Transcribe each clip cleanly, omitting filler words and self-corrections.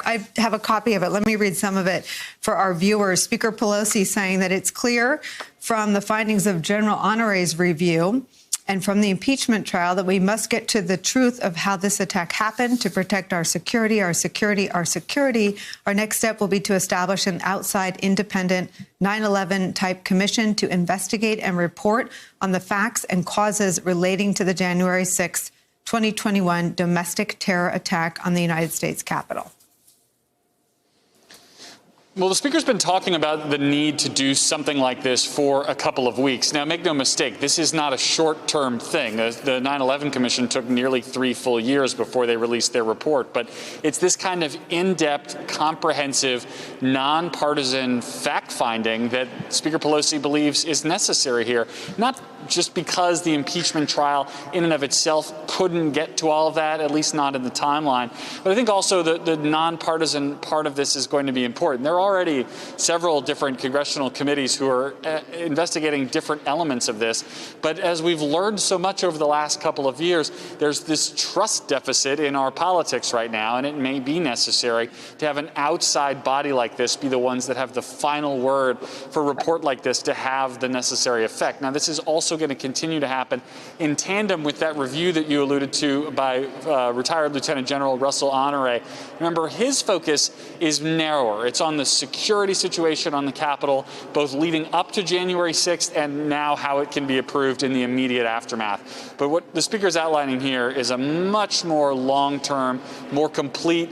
I have a copy of it. Let me read some of it for our viewers. Speaker Pelosi saying that it's clear from the findings of General Honore's review and from the impeachment trial that we must get to the truth of how this attack happened to protect our security, our security, our security. Our next step will be to establish an outside independent 9/11 type commission to investigate and report on the facts and causes relating to the January 6th, 2021 domestic terror attack on the United States Capitol. Well, the Speaker's been talking about the need to do something like this for a couple of weeks. Now, make no mistake, this is not a short-term thing. The 9/11 Commission took nearly 3 full years before they released their report. But it's this kind of in-depth, comprehensive, nonpartisan fact-finding that Speaker Pelosi believes is necessary here. Not just because the impeachment trial in and of itself couldn't get to all of that, at least not in the timeline. But I think also the nonpartisan part of this is going to be important. There are already several different congressional committees who are investigating different elements of this. But as we've learned so much over the last couple of years, there's this trust deficit in our politics right now, and it may be necessary to have an outside body like this be the ones that have the final word for a report like this to have the necessary effect. Now, this is also going to continue to happen in tandem with that review that you alluded to by retired Lieutenant General Russell Honore. Remember, his focus is narrower. It's on the security situation on the Capitol, both leading up to January 6th and now how it can be approved in the immediate aftermath. But what the Speaker's outlining here is a much more long-term, more complete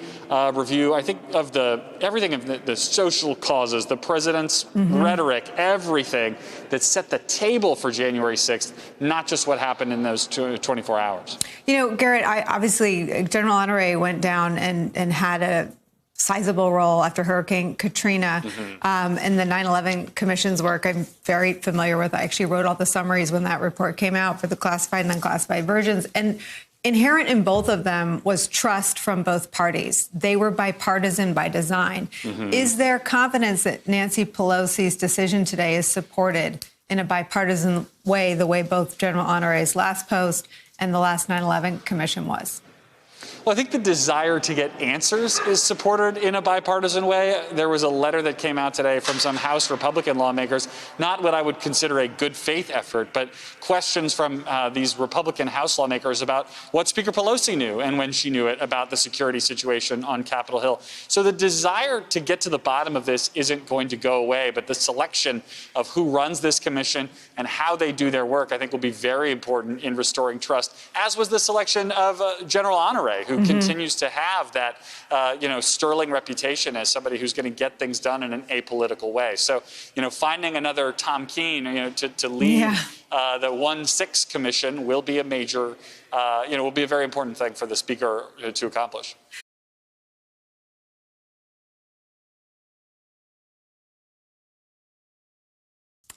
review, I think, of everything of the social causes, the president's rhetoric, everything that set the table for January 6th, not just what happened in those 24 hours. You know, Garrett, obviously, General Honore went down and had a sizable role after Hurricane Katrina in the 9/11 Commission's work. I'm very familiar with. I actually wrote all the summaries when that report came out for the classified and unclassified versions. And inherent in both of them was trust from both parties. They were bipartisan by design. Is there confidence that Nancy Pelosi's decision today is supported in a bipartisan way, the way both General Honore's last post and the last 9/11 Commission was? Well, I think the desire to get answers is supported in a bipartisan way. There was a letter that came out today from some House Republican lawmakers, not what I would consider a good faith effort, but questions from these Republican House lawmakers about what Speaker Pelosi knew and when she knew it about the security situation on Capitol Hill. So the desire to get to the bottom of this isn't going to go away, but the selection of who runs this commission and how they do their work, I think, will be very important in restoring trust, as was the selection of General Honore, who continues to have that, sterling reputation as somebody who's going to get things done in an apolitical way. So, finding another Tom Keene, to lead the 1/6 Commission will be a major, will be a very important thing for the Speaker to accomplish.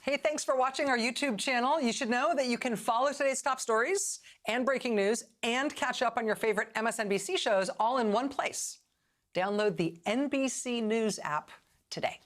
Hey, thanks for watching our YouTube channel. You should know that you can follow today's top stories and breaking news and catch up on your favorite MSNBC shows all in one place. Download the NBC News app today.